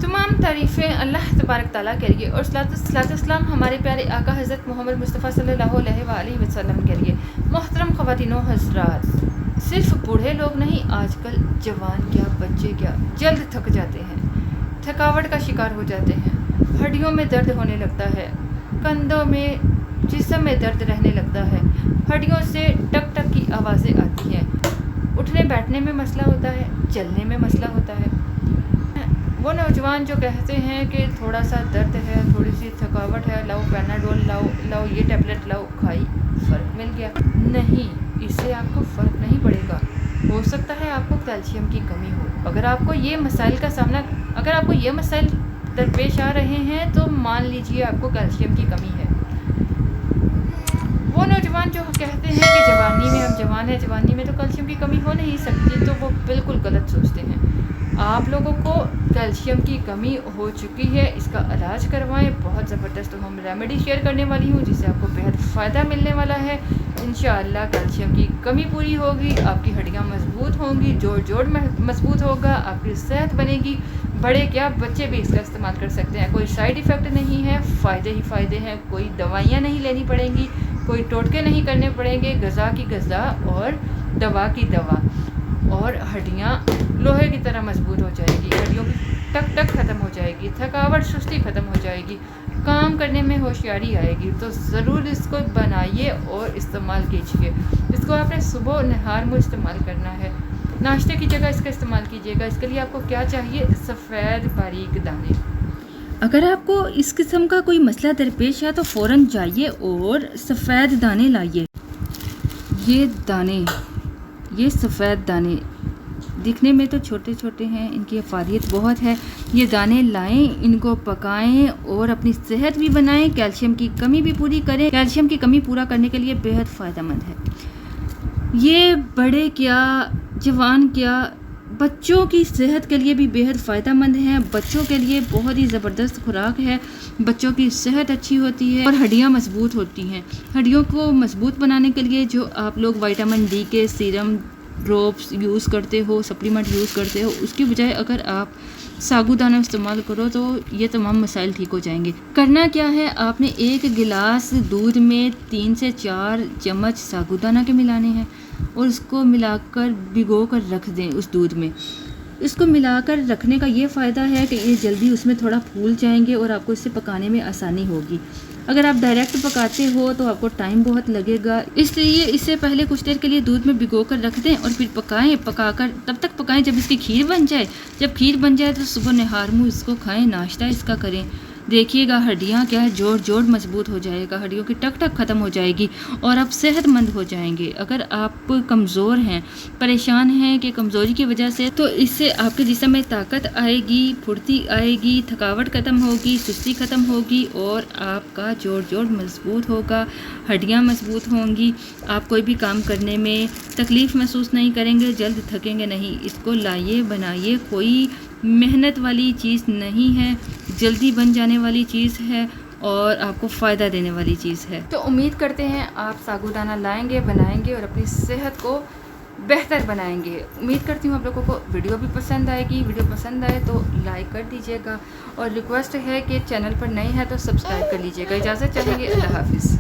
तमाम तारीफ़ें अल्लाह तबारक ताला के लिए और सलात-व-सलाम हमारे प्यारे आका हज़रत मोहम्मद मुस्तफ़ा सल्लल्लाहु अलैहि वसल्लम के लिए। मोहतरम ख़वातीनो हज़रात, सिर्फ बूढ़े लोग नहीं, आजकल जवान क्या बच्चे क्या जल्द थक जाते हैं, थकावट का शिकार हो जाते हैं, हड्डियों में दर्द होने लगता है, कंधों में जिस्म में दर्द रहने लगता है, हड्डियों से टक टक की आवाज़ें आती हैं, उठने बैठने में मसला होता है, चलने में मसला होता है। वो नौजवान जो कहते हैं कि थोड़ा सा दर्द है, थोड़ी सी थकावट है, लाओ पैनाडोल लाओ ये टैबलेट लाओ, खाई फ़र्क मिल गया। नहीं, इससे आपको फ़र्क नहीं पड़ेगा। हो सकता है आपको कैल्शियम की कमी हो। अगर आपको ये मसाइल दरपेश आ रहे हैं तो मान लीजिए आपको कैल्शियम की कमी है। वो नौजवान जो कहते हैं कि जवानी में हम जवान हैं, जवानी में तो कैल्शियम की कमी हो नहीं सकती, तो वो बिल्कुल गलत सोचते हैं। आप लोगों को कैल्शियम की कमी हो चुकी है, इसका इलाज करवाएं। बहुत ज़बरदस्त होम रेमेडी शेयर करने वाली हूँ जिससे आपको बेहद फ़ायदा मिलने वाला है। इंशाअल्लाह कैल्शियम की कमी पूरी होगी, आपकी हड्डियाँ मजबूत होंगी, जोड़ मजबूत होगा, आपकी सेहत बनेगी। बड़े क्या बच्चे भी इसका इस्तेमाल कर सकते हैं। कोई साइड इफ़ेक्ट नहीं है, फ़ायदे ही फ़ायदे हैं। कोई दवाइयाँ नहीं लेनी पड़ेंगी, कोई टोटके नहीं करने पड़ेंगे। गज़ा की गज़ा और दवा की दवा, और हड्डियाँ लोहे की तरह मजबूत हो जाएगी, हड्डियों की टक टक ख़त्म हो जाएगी, थकावट सुस्ती ख़त्म हो जाएगी, काम करने में होशियारी आएगी। तो ज़रूर इसको बनाइए और इस्तेमाल कीजिए। इसको आपने सुबह नहार में इस्तेमाल करना है, नाश्ते की जगह इसका इस्तेमाल कीजिएगा। इसके लिए आपको क्या चाहिए? सफ़ेद बारीक दाने। अगर आपको इस किस्म का कोई मसला दरपेश है तो फ़ौरन जाइए और सफ़ेद दाने लाइए। ये सफ़ेद दाने दिखने में तो छोटे छोटे हैं, इनकी अफादियत बहुत है। ये दाने लाएं, इनको पकाएं और अपनी सेहत भी बनाएं, कैल्शियम की कमी भी पूरी करें। कैल्शियम की कमी पूरा करने के लिए बेहद फ़ायदेमंद है। ये बड़े क्या जवान क्या बच्चों की सेहत के लिए भी बेहद फ़ायदेमंद है। बच्चों के लिए बहुत ही ज़बरदस्त खुराक है। बच्चों की सेहत अच्छी होती है और हड्डियाँ मजबूत होती हैं। हड्डियों को मजबूत बनाने के लिए जो आप लोग विटामिन डी के सीरम ड्रॉप्स यूज़ करते हो, सप्लीमेंट यूज़ करते हो, उसकी बजाय अगर आप सागुदाना इस्तेमाल करो तो ये तमाम मसाइल ठीक हो जाएंगे। करना क्या है, आपने 1 गिलास दूध में 3 से 4 चम्मच सागुदाना के मिलाने हैं और उसको मिलाकर भिगो कर रख दें उस दूध में। इसको मिलाकर रखने का ये फ़ायदा है कि ये जल्दी उसमें थोड़ा फूल जाएंगे और आपको इसे पकाने में आसानी होगी। अगर आप डायरेक्ट पकाते हो तो आपको टाइम बहुत लगेगा, इसलिए इससे पहले कुछ देर के लिए दूध में भिगो कर रख दें और फिर पकाकर तब तक पकाएं जब इसकी खीर बन जाए। जब खीर बन जाए तो सुबह नहार मुँह इसको खाएं, नाश्ता इसका करें। देखिएगा हड्डियाँ क्या है, जोड़ मजबूत हो जाएगा, हड्डियों की टक टक ख़त्म हो जाएगी और आप सेहतमंद हो जाएंगे। अगर आप कमज़ोर हैं, परेशान हैं कि कमज़ोरी की वजह से, तो इससे आपके जिस्म में ताकत आएगी, फुर्ती आएगी, थकावट ख़त्म होगी, सुस्ती ख़त्म होगी और आपका जोड़ मजबूत होगा, हड्डियाँ मजबूत होंगी। आप कोई भी काम करने में तकलीफ़ महसूस नहीं करेंगे, जल्द थकेंगे नहीं। इसको लाइए, बनाइए, कोई मेहनत वाली चीज़ नहीं है, जल्दी बन जाने वाली चीज़ है और आपको फ़ायदा देने वाली चीज़ है। तो उम्मीद करते हैं आप सागुदाना लाएंगे, बनाएंगे और अपनी सेहत को बेहतर बनाएंगे। उम्मीद करती हूँ आप लोगों को वीडियो भी पसंद आएगी। वीडियो पसंद आए तो लाइक कर दीजिएगा और रिक्वेस्ट है कि चैनल पर नए हैं तो सब्सक्राइब कर लीजिएगा। इजाज़त चाहेंगे, अल्लाह हाफिज़।